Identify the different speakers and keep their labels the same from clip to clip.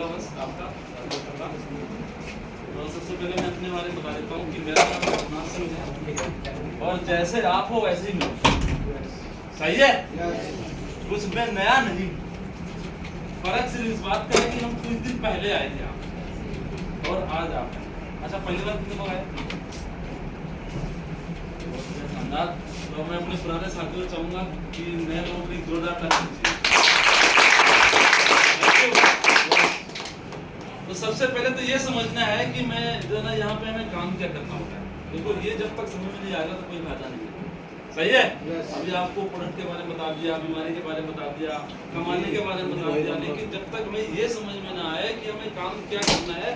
Speaker 1: बस आपका तो सबसे पहले मैं अपने बारे में बता देता हूँ कि मेरा नाम नासिम है और जैसे आप हो वैसे ही मैं। सही है? कुछ मैं नया नहीं। फर्क सिर्फ इस बात का है कि हम कुछ दिन पहले आए थे आप और आज आप हैं। अच्छा, पहली बार कितने लोग आए? तो मैं अपने पुराने साथियों को चाहूंगा कि नए लोगों की जोरदार ताली दीजिए। तो सबसे पहले तो ये समझना है कि मैं जो ना यहाँ पे हमें काम क्या करना होता है। देखो, ये जब तक समझ में नहीं आएगा तो कोई फायदा नहीं है। सही है? अभी आपको प्रोडक्ट के बारे में बता दिया, बीमारी के बारे में बता दिया, कमाने के बारे में बता दिया, लेकिन जब तक हमें ये समझ में ना आए कि हमें काम क्या करना है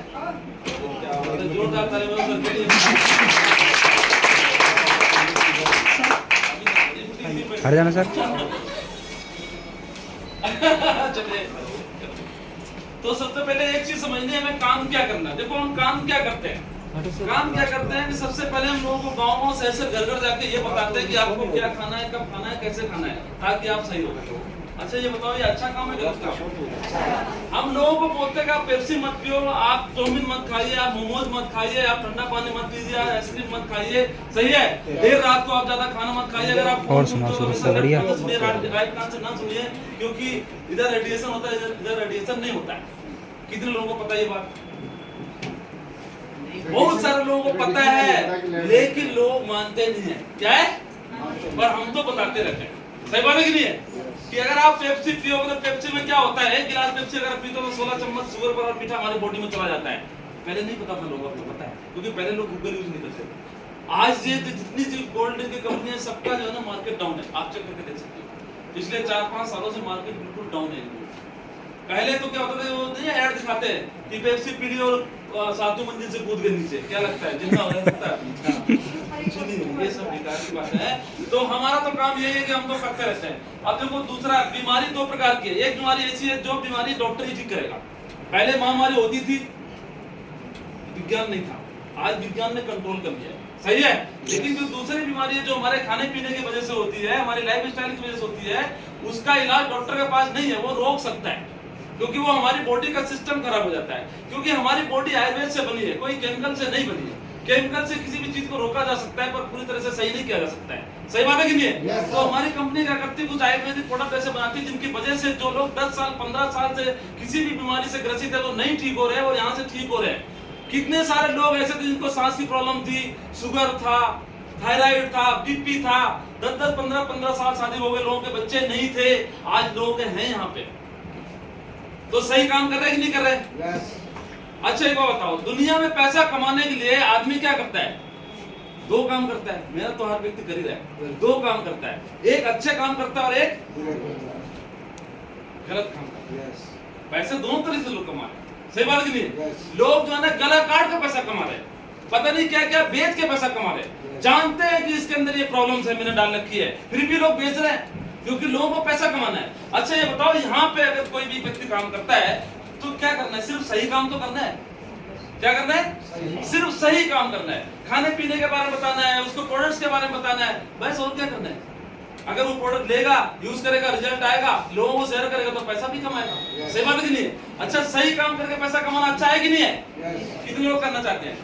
Speaker 1: तो क्या बात है। जोरदार ताली बजाओ सर के लिए।
Speaker 2: हट जाना सर।
Speaker 1: चलिए, तो सबसे पहले एक चीज समझनी है, हमें काम क्या करना है। देखो, हम काम क्या करते हैं। काम क्या करते हैं कि सबसे पहले हम लोगों को गाँव शहर से घर घर जाके ये बताते हैं कि आपको क्या खाना है, कब खाना है, कैसे खाना है, ताकि आप सही हो। अच्छा, ये बताओ, ये अच्छा काम है गलत काम? हम लोगों को बोलते हैं कि आप पेप्सी मत पियो, आप चाउमीन मत खाइए, आप मोमोज मत खाइए, आप ठंडा पानी मत पीजिए, आप आइसक्रीम मत खाइए। सही है? देर रात को आप ज्यादा खाना मत खाइए। अगर आप
Speaker 2: और सुना बढ़िया
Speaker 1: राइट कान से ना सुनिए, क्योंकि इधर रेडिएशन होता है, इधर रेडिएशन नहीं होता है। कितने लोगों को पता है ये बात? बहुत सारे लोगों को पता है, लेकिन लोग मानते नहीं है। क्या है? पर हम तो बताते रहते हैं। सही बात है कि नहीं है? कि अगर आप पेप्सी पियोगे तो पेप्सी में क्या होता है, एक गिलास पेप्सी अगर पीते हो तो 16 चम्मच शुगर पर और मीठा हमारी बॉडी में चला जाता है। पहले नहीं पता था लोगों को, पता है, क्योंकि पहले लोग गूगल यूज नहीं करते थे। आज ये जितनी गोल्ड ड्रिंक की कंपनियां, सबका जो है ना मार्केट डाउन है। आप चेक करके देख सकते हो, पिछले 4-5 सालों से मार्केट बिल्कुल डाउन है। पहले तो क्या होता था, वो नहीं ऐड दिखाते हैं कि पेप्सी पी ली और 7वीं मंजिल से कूद गए नीचे। क्या लगता है, जिंदा हो सकता है? ये सब बेकार की बात है। तो हमारा तो काम यही है कि हम तो करते रहते हैं। अब देखो, दूसरा, बीमारी 2 प्रकार की है। एक बीमारी ऐसी है जो बीमारी डॉक्टर ही ठीक करेगा। पहले महामारी होती थी, विज्ञान नहीं था, आज विज्ञान ने कंट्रोल कर लिया है। सही है? लेकिन जो दूसरी बीमारी है जो हमारे खाने पीने की वजह से होती है, हमारी लाइफ स्टाइल की वजह से होती है, उसका इलाज डॉक्टर के पास नहीं है। वो रोक सकता है, क्योंकि वो हमारी बॉडी का सिस्टम खराब हो जाता है। क्योंकि हमारी बॉडी आयुर्वेद से बनी है, कोई केमिकल से नहीं बनी है। केमिकल से किसी भी चीज को रोका जा सकता है, पर पूरी तरह से सही नहीं किया जा सकता है। सही बात है कि नहीं है? तो हमारी कंपनी क्या करती है, कुछ आयुर्वेदिक प्रोडक्ट ऐसे बनाती है जिनकी वजह से जो लोग 10 साल 15 साल से किसी भी बीमारी से ग्रसित है, वो नहीं ठीक हो रहे हैं और यहाँ से ठीक हो रहे हैं। कितने सारे लोग ऐसे थे जिनको सांस की प्रॉब्लम थी, शुगर था, थायराइड था, बीपी था, 10-10 15-15 साल शादी हो गए, लोगों के बच्चे नहीं थे, आज लोग हैं यहाँ पे। तो सही काम कर रहे हैं कि नहीं कर रहे? अच्छा, एक बात बताओ, दुनिया में पैसा कमाने के लिए आदमी क्या करता है? 2 काम करता है। मेरा तो हर व्यक्ति कर ही रहा है। 2 काम करता है, एक अच्छे काम करता है और एक गलत काम करता है। पैसे दोनों तरह से लोग कमा रहे हैं। सही बात कि नहीं? लोग जो है ना गला काट के पैसा कमा रहे हैं, पता नहीं क्या क्या बेच के पैसा कमा रहे हैं। जानते हैं कि इसके अंदर ये प्रॉब्लम्स है, मैंने डाल रखी है, फिर भी लोग बेच रहे हैं, क्योंकि लोगों को पैसा कमाना है। अच्छा, ये बताओ, यहाँ पे अगर कोई भी व्यक्ति काम करता है तो क्या करना है? सिर्फ सही काम तो करना है। क्या करना है? सिर्फ सही काम करना है। खाने पीने के बारे में बताना है, उसको प्रोडक्ट्स के बारे में बताना है, बस। और क्या करना है? अगर वो प्रोडक्ट लेगा, यूज करेगा, रिजल्ट आएगा, लोगों को शेयर करेगा, तो पैसा भी कमाएगा। सही बात है कि नहीं? अच्छा, सही काम करके पैसा कमाना अच्छा है कि नहीं है? कितने लोग करना चाहते हैं?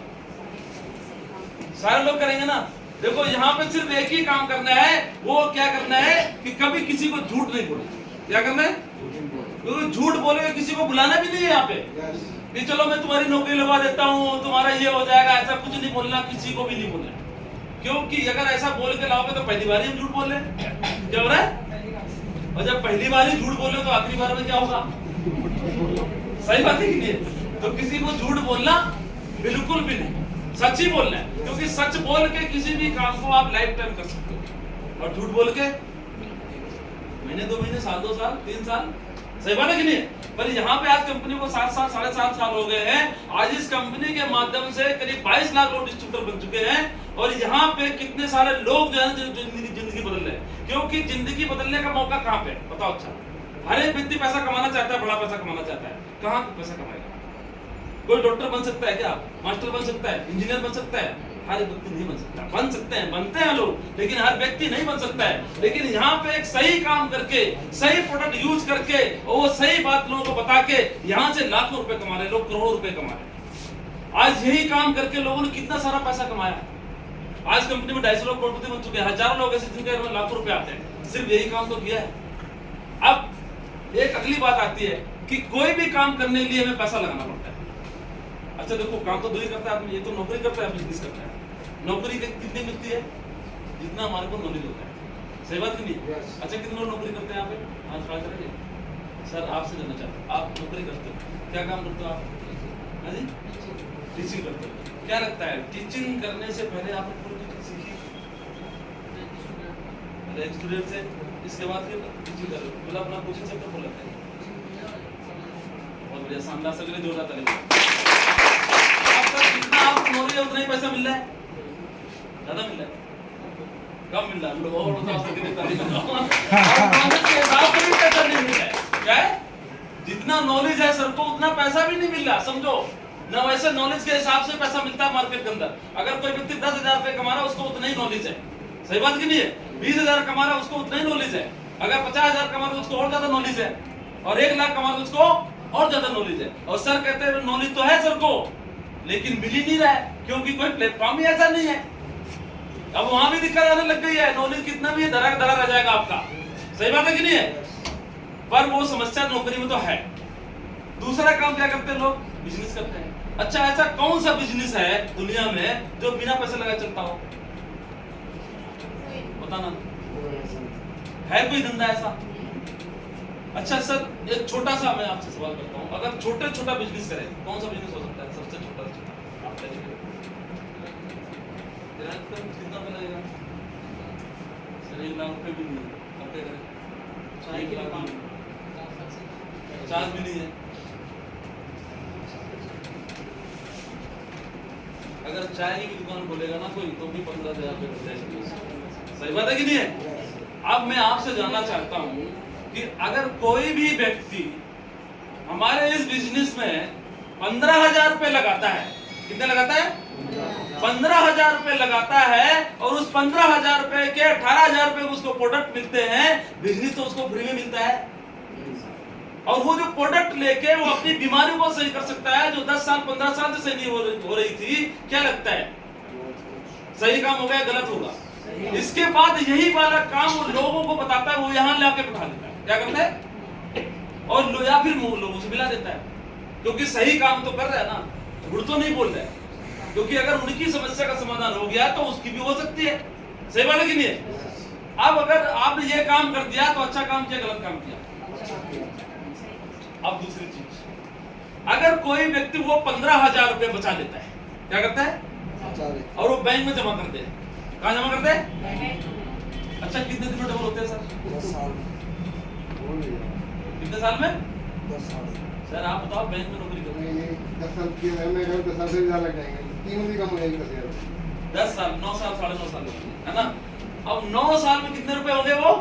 Speaker 1: सारे लोग करेंगे ना। देखो, यहाँ पे सिर्फ एक ही काम करना है, वो क्या करना है कि कभी किसी को झूठ नहीं बोलना। क्या करना है? क्योंकि झूठ बोलेगा, किसी को बुलाना भी नहीं है यहाँ पे कि चलो मैं तुम्हारी नौकरी लगा देता हूँ, तुम्हारा ये हो जाएगा। ऐसा कुछ नहीं बोलना, किसी को भी नहीं बोलना। क्योंकि अगर ऐसा बोल के लाओगे तो पहली बार ही झूठ बोल रहे। क्या हो रहा है? और जब पहली बार ही झूठ बोल रहे तो आखिरी बार में क्या होगा? सही बात है कि नहीं? तो किसी को झूठ बोलना बिल्कुल भी नहीं, सच ही बोलना है। क्योंकि सच बोल के किसी भी काम को आप लाइफ टाइम कर सकते हो, और झूठ बोल के महीने 2 महीने, साल 2 साल 3 साल। सही बात है कि नहीं? पर यहाँ पे आज कंपनी को 7 साल 7.5 साल हो गए हैं। आज इस कंपनी के माध्यम से करीब 22 लाख लोग डिस्ट्रीब्यूटर बन चुके हैं। और यहाँ पे कितने सारे लोग जो है जिंदगी बदल रहे हैं। क्योंकि जिंदगी बदलने का मौका कहाँ पे? बताओ। अच्छा, हर एक व्यक्ति पैसा कमाना चाहता है, बड़ा पैसा कमाना चाहता है। कहाँ पैसा कमाएगा? कोई डॉक्टर बन सकता है क्या? मास्टर बन सकता है? इंजीनियर बन सकता है? हर व्यक्ति नहीं बन सकता। बन सकते हैं, बनते हैं लोग, लेकिन हर व्यक्ति नहीं बन सकता है। लेकिन यहाँ पे एक सही काम करके, सही प्रोडक्ट यूज करके और वो सही बात लोगों को बता के यहाँ से लाखों रुपए कमा रहे लोग, करोड़ों रुपए कमा रहे। आज यही काम करके लोगों ने कितना सारा पैसा कमाया। आज कंपनी में 250 लोग करोड़पति बन चुके हैं, हजारों लोग ऐसे जिनके घर में लाखों रुपए आते हैं, सिर्फ यही काम तो किया है। अब एक अगली बात आती है कि कोई भी काम करने के लिए हमें पैसा लगाना पड़ता है। अच्छा देखो, काम तो दो ही करता है आदमी, ये तो नौकरी करता है, बिजनेस करता है। नौकरी कितनी मिलती है? जितना हमारे को नॉलेज होता है। सही बात नहीं? अच्छा कितने लोग नौकरी करते हैं यहाँ पे? आज ट्राई करेंगे। सर आपसे जानना चाहता हूँ, आप नौकरी करते हो, क्या काम करते हो आप? हाँ जी, टीचिंग करते हो। क्या लगता है टीचिंग करने से पहले आपने पूरी टीचिंग सीखी? स्टूडेंट से, इसके बाद फिर टीचिंग कर रहे हो, मतलब अपना कोचिंग सेंटर खोल लेते हैं। बहुत बढ़िया, शानदार, सगले जोरदार तालियां। जितना आपको नॉलेज है उतना ही पैसा मिल रहा है, ज्यादा मिल रहा है, कम मिल रहा है, और पैसा नहीं मिल रहा है। क्या है? जितना नॉलेज है सर को उतना पैसा भी नहीं मिल रहा, समझो ना। वैसे नॉलेज के हिसाब से पैसा मिलता है मार्केट के अंदर। अगर कोई व्यक्ति 10,000 रुपए कमा रहा है उसको उतना ही नॉलेज है। सही बात की नहीं है? 20,000 कमा रहा है उसको उतना ही नॉलेज है। अगर 50,000 कमा रहा है उसको और ज्यादा नॉलेज है, और 1 लाख कमा रहा है उसको और ज्यादा नॉलेज है। और सर कहते हैं नॉलेज तो है सर को, लेकिन मिल ही नहीं रहा है, क्योंकि कोई प्लेटफॉर्म ही ऐसा नहीं है। अब वहां भी दिक्कत आने लग गई है। नॉलेज कितना भी है, धरा धरा रह जाएगा आपका। सही बात है कि नहीं है? पर वो समस्या नौकरी में तो है। दूसरा काम क्या करते हैं लोग? बिजनेस करते हैं। अच्छा, ऐसा कौन सा बिजनेस है दुनिया में जो बिना पैसे लगाए चलता हो? बताना, है कोई धंधा ऐसा? अच्छा सर, एक छोटा सा मैं आपसे सवाल करता हूँ, अगर छोटा बिजनेस करें, कौन सा बिजनेस हो सकता है सबसे छोटा? आप कितना पे लगेगा? सर 1 लाख रुपए भी नहीं है, आप क्या करें? 50 भी नहीं है। अगर चाय की दुकान खोलेगा ना कोई, तो भी 15,000 रुपए मिल जाएगा। सही बात है कि नहीं है? अब मैं आपसे जानना चाहता हूँ कि अगर कोई भी व्यक्ति हमारे इस बिजनेस में 15,000 रुपए लगाता है, कितने लगाता है? 15,000 रुपए लगाता है, और उस 15,000 रुपए के 18,000 रुपए उसको प्रोडक्ट मिलते हैं, बिजनेस तो उसको फ्री में मिलता है। और वो जो प्रोडक्ट लेके वो अपनी बीमारियों को सही कर सकता है, जो 10 साल 15 साल से सही नहीं हो रही थी। क्या लगता है, सही काम होगा या गलत होगा? इसके बाद यही वाला काम वो लोगों को बताता है, वो यहाँ लाके बैठा देता है। क्या करता है? और या फिर लोगों से मिला देता है, क्योंकि सही काम तो कर रहा है ना, झूठ तो नहीं बोल रहा है। क्योंकि अगर उनकी समस्या का समाधान हो गया तो उसकी भी हो सकती है। सही बात है कि नहीं है? अब अगर आपने ये काम कर दिया तो अच्छा काम किया, गलत काम किया। अब दूसरी चीज, अगर कोई व्यक्ति वो 15,000 रुपए बचा लेता है, क्या करता है? और वो बैंक में जमा करते हैं। कहाँ जमा करते हैं? अच्छा, कितने दिन में डबल होते हैं सर?
Speaker 3: 10 साल।
Speaker 1: कितने साल में?
Speaker 3: 10 साल।
Speaker 1: सर आप बताओ, बैंक में नौकरी करते हैं
Speaker 3: 10 साल की है, मैं 10 साल से ज्यादा लग जाएंगे, 3 भी कम हो जाएगी।
Speaker 1: 10 साल, 9 साल, 9.5 साल है ना? अब 9 साल में कितने रुपए होंगे वो?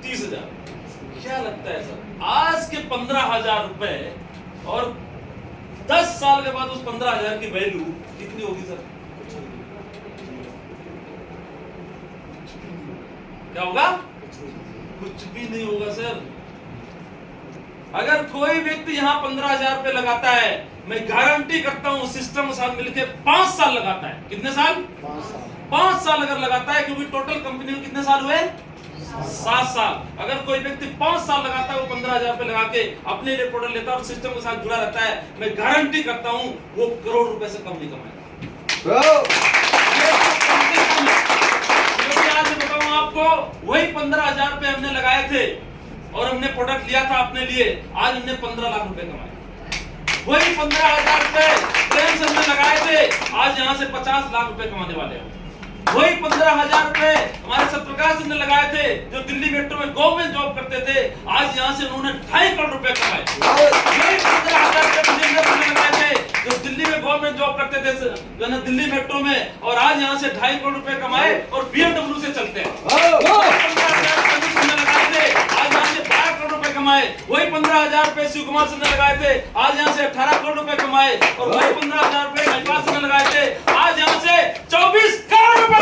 Speaker 1: 30,000। क्या लगता है सर, आज के 15,000 रुपए और 10 साल के बाद उस 15,000 की वैल्यू कितनी होगी सर? क्या होगा? कुछ भी नहीं होगा सर। अगर कोई व्यक्ति यहाँ 15,000 रुपए लगाता है, मैं गारंटी करता हूँ सिस्टम के साथ मिलकर 5 साल लगाता है। कितने साल? 5 साल अगर लगाता है, क्योंकि टोटल कंपनी में कितने साल हुए? 7 साल। अगर कोई व्यक्ति 5 साल लगाता है, वो 15,000 रुपए लगा के अपने लिए प्रोडक्ट लेता है और सिस्टम के साथ जुड़ा रहता है, मैं गारंटी करता हूँ वो करोड़ रुपए से कम नहीं कमाएगा। आज मैं बताऊं आपको, वही 15,000 रुपए हमने लगाए थे और हमने प्रोडक्ट लिया था अपने लिए, आज हमने 15 लाख रुपए कमाए। वही 15,000 रुपए प्रेम से हमने लगाए थे, आज यहाँ से 50 लाख रुपए कमाने वाले हैं। वही 15,000 रुपए हमारे सत्यप्रकाश ने लगाए थे, जो दिल्ली मेट्रो में गवर्नमेंट जॉब करते थे, आज यहाँ से उन्होंने 2.5 करोड़ रुपए कमाए। वही 15,000 रुपए ने लगाए थे, जो दिल्ली में गवर्नमेंट जॉब करते थे जो ना दिल्ली मेट्रो में, और आज यहाँ से 2.5 करोड़ रुपए कमाए और BMW से चलते हैं। 15,000 रुपए लगाए थे, आज यहाँ से 12 करोड़ रुपए कमाए। वही 15,000 रुपए शिव कुमार सिंह ने लगाए थे, आज यहाँ से 18 करोड़ रुपए कमाए। और वही 15,000 रुपए महिपाल सिंह ने लगाए थे, आज आज यहाँ से 24 करोड़ रुपए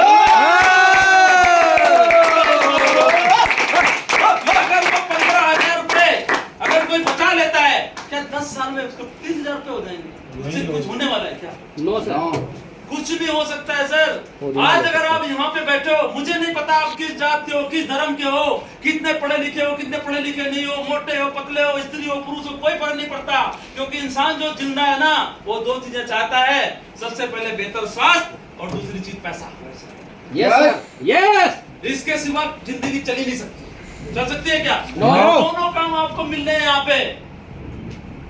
Speaker 1: अगर वो 15,000 रुपए अगर कोई बचा लेता है, क्या 10 साल में उसको 30,000 रुपए हो जाएंगे? उससे कुछ होने वाला है क्या?
Speaker 4: नो सर,
Speaker 1: कुछ भी हो सकता है सर। आज अगर आप यहाँ पे बैठे हो, मुझे नहीं पता आप किस जात के हो, किस धर्म के हो, कितने पढ़े लिखे हो, कितने पढ़े लिखे नहीं हो, मोटे हो, पतले हो, स्त्री हो, पुरुष हो, कोई फर्क नहीं पड़ता। क्योंकि इंसान जो जिंदा है ना, वो दो चीजें चाहता है, सबसे पहले बेहतर स्वास्थ्य और दूसरी चीज पैसा।
Speaker 4: Yes sir, yes.
Speaker 1: इसके सिवा जिंदगी चल ही नहीं सकती। चल सकती है क्या?
Speaker 4: No.
Speaker 1: दोनों काम आपको मिल रहे हैं यहाँ पे,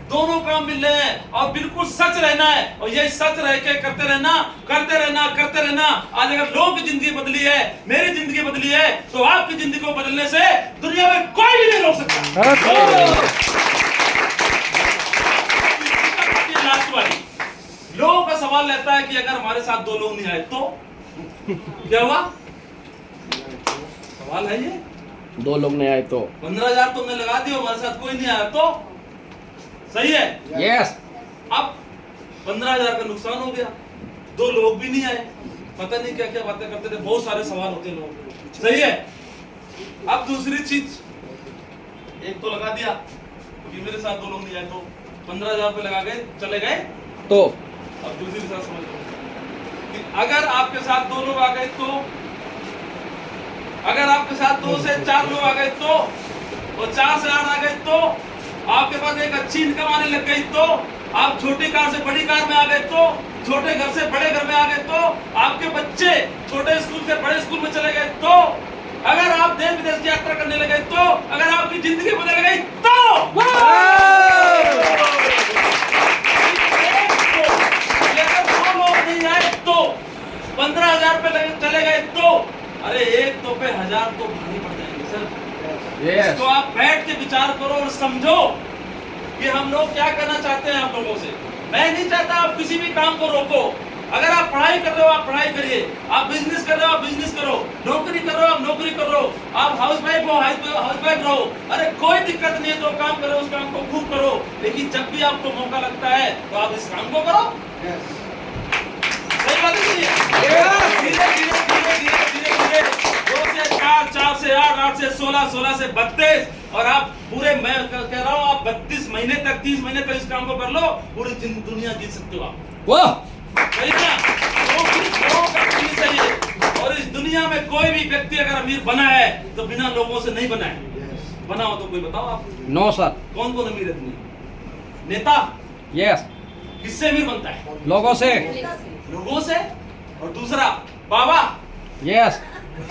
Speaker 1: दोनों काम मिल रहे हैं और बिल्कुल सच रहना है और ये सच रह के करते रहना, करते रहना, करते रहना। आज अगर लोगों की जिंदगी बदली है, मेरी जिंदगी बदली है, तो आपकी जिंदगी को बदलने से दुनिया में कोई भी नहीं रोक सकता। लास्ट वाली, लोगों का सवाल रहता है कि अगर हमारे साथ 2 लोग नहीं आए तो क्या हुआ? सवाल है ये।
Speaker 4: 2 लोग नहीं आए तो
Speaker 1: 15,000 तुमने लगा दिया, हमारे साथ कोई नहीं आया तो सही है।
Speaker 4: यस।
Speaker 1: अब 15,000 का नुकसान हो गया, 2 लोग भी नहीं आए, पता नहीं क्या क्या बातें करते थे, बहुत सारे सवाल होते हैं लोगों को, सही है। अब दूसरी चीज, एक तो लगा दिया कि मेरे साथ 2 लोग नहीं आए तो 15,000 रुपए लगा गए, चले गए
Speaker 4: तो
Speaker 1: अब दूसरी साथ समझ लो कि अगर आपके साथ 2 लोग आ गए तो, अगर आपके साथ 2 से 4 लोग आ गए तो, और 4 से 8 आ गए तो, आपके पास एक अच्छी इनकम आने लग गई तो, आप छोटी कार से बड़ी कार में आ गए तो, छोटे घर से बड़े घर में आ गए तो, आपके बच्चे छोटे स्कूल से बड़े स्कूल में चले गए तो, अगर आप देश विदेश की यात्रा करने लगे तो, अगर आपकी जिंदगी बदल गई तो, अगर 2 लोग नहीं आए तो, 15,000 रुपए चले गए तो, अरे एक तो पे 1000 तो भारी पड़ जाएंगे सर।
Speaker 4: यस।
Speaker 1: तो आप बैठ के विचार करो और समझो कि हम लोग क्या करना चाहते हैं आप लोगों से। मैं नहीं चाहता आप किसी भी काम को रोको। अगर आप पढ़ाई कर रहे हो आप पढ़ाई करिए, आप बिजनेस कर रहे हो आप बिजनेस करो, नौकरी कर रहे हो आप नौकरी करो, आप हाउस वाइफ हो हाउस वाइफ रहो, अरे कोई दिक्कत नहीं है। जो काम करो उस काम को खूब करो, लेकिन जब भी आपको मौका लगता है तो आप इस काम को करो। सही बात नहीं है? धीरे धीरे धीरे धीरे धीरे धीरे 2 से 4, 4 से 8, 8 से 16, 16 से 32 और आप पूरे, मैं कह रहा हूँ आप 32 महीने तक 30 महीने तक इस काम को कर लो, पूरी दुनिया जीत सकते हो आप।
Speaker 4: वाह,
Speaker 1: सही ना? लोगों का चीज है ये। और इस दुनिया में कोई भी व्यक्ति अगर अमीर बना है तो बिना लोगों से नहीं बना है। बना हो तो कोई बताओ आप।
Speaker 4: No sir.
Speaker 1: कौन कौन अमीर है दुनिया? नेता
Speaker 4: यस।
Speaker 1: किससे अमीर बनता है?
Speaker 4: लोगों से।
Speaker 1: लोगों से। और दूसरा बाबा
Speaker 4: यस।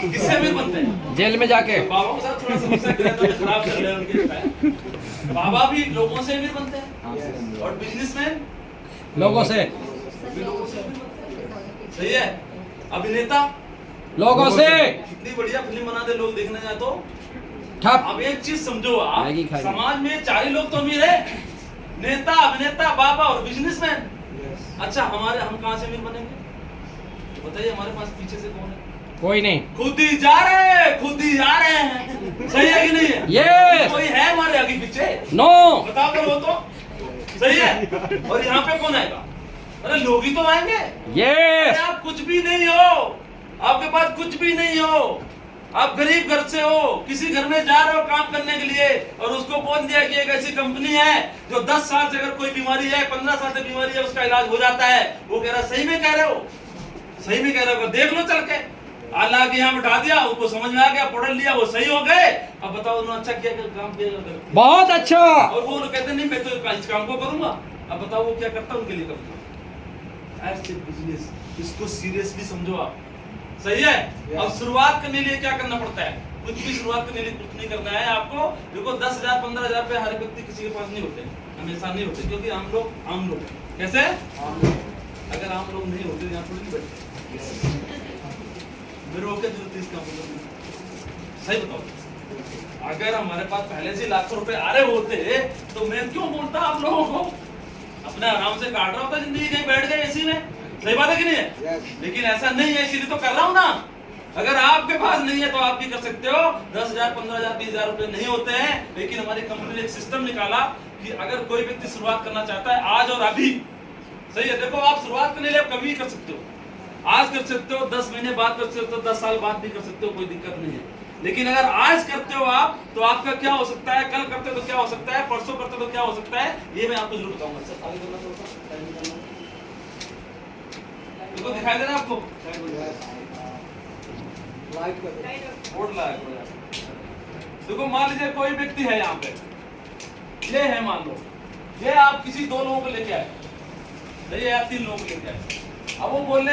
Speaker 1: किससे अमीर बनते हैं?
Speaker 4: जेल में जाके।
Speaker 1: बाबा के साथ थोड़ा समस्या खराब चल रहा है उनके। बाबा भी लोगों से अमीर बनते हैं और बिजनेसमैन
Speaker 4: लोगों से।
Speaker 1: सही है। अभिनेता
Speaker 4: लोगों से।
Speaker 1: कितनी बढ़िया फिल्म बना दे लोग देखने जाए तो।
Speaker 4: ठप।
Speaker 1: अब एक चीज समझो आप,
Speaker 4: मैगी खाइए।
Speaker 1: समाज में 4 ही लोग तो अमीर है, नेता, अभिनेता, बाबा और बिजनेसमैन। अच्छा हम कहाँ से अमीर बनेंगे बताइए? हमारे पास पीछे से कौन है?
Speaker 4: कोई नहीं।
Speaker 1: खुद ही जा रहे हैं, खुद ही जा रहे हैं। सही है कि नहीं है?
Speaker 4: Yes।
Speaker 1: कोई है हमारे आगे पीछे?
Speaker 4: नो।
Speaker 1: बताओ तो वो तो सही है। और यहाँ पे कौन आएगा? अरे लोग ही तो आएंगे।
Speaker 4: यस।
Speaker 1: आप कुछ भी नहीं हो, आपके पास कुछ भी नहीं हो, आप गरीब घर से हो, किसी घर में जा रहे हो काम करने के लिए और उसको बोल दिया कि एक ऐसी कंपनी है जो 10 साल से अगर कोई बीमारी है, 15 साल से बीमारी है, उसका इलाज हो जाता है। वो कह रहा सही में कह रहे हो, सही में कह रहे हो, देख लो चल के। अल्लाह के यहाँ बिठा दिया, उसको समझ में आ गया, पढ़ लिया, वो सही हो गए। अब बताओ उन्होंने अच्छा किया कि काम किया?
Speaker 4: बहुत अच्छा।
Speaker 1: और वो कहते नहीं मैं तो इस काम को करूंगा। अब बताओ वो क्या करता है उनके लिए करता। ऐसे बिजनेस, इसको सीरियसली समझो आप। सही है। अब शुरुआत करने के लिए क्या करना पड़ता है? कुछ भी शुरुआत करने के लिए कुछ नहीं करना है आपको। देखो 10,000 15,000 रुपए हर व्यक्ति किसी के पास नहीं होते, हमेशा नहीं होते, क्योंकि हम लोग आम लोग कैसे? अगर आम लोग नहीं होते यहाँ थोड़ी नहीं बैठते। मेरे को क्या जरूरत है इस काम को? सही बताओ। अगर हमारे पास पहले से लाखों रुपए आ रहे होते तो मैं क्यों बोलता आप लोगों को? अपने आराम से काट रहा होता जिंदगी, कहीं बैठ गए एसी में। सही बात है कि नहीं है? लेकिन ऐसा नहीं है, इसीलिए तो कर रहा हूं ना। अगर आपके पास नहीं है तो आप भी कर सकते हो। 10,000 15,000 20,000 रुपए नहीं होते हैं, लेकिन हमारी कंपनी ने एक सिस्टम निकाला कि अगर कोई व्यक्ति शुरुआत करना चाहता है आज और अभी, सही है, देखो आप शुरुआत करने के लिए आप कभी भी कर सकते हो। आज कर सकते हो, 10 महीने बाद कर सकते हो, 10 साल बाद भी कर सकते हो, कोई दिक्कत नहीं है। लेकिन अगर आज करते हो आप, तो आपका क्या हो सकता है, कल करते हो तो क्या हो सकता है, परसों करते हो तो क्या हो सकता है, ये मैं आपको जरूर बताऊंगा। सर आगे करना थोड़ा सा, टाइम निकालना। देखो दिखाई दे रहा है आपको बोर्ड लगा है। देखो मान लीजिए कोई व्यक्ति है यहाँ पे, ये है मान लो, ये आप किसी 2 लोगों को लेके आए, ये आप 3 लोगों को लेके आए, अब वो बोल रहे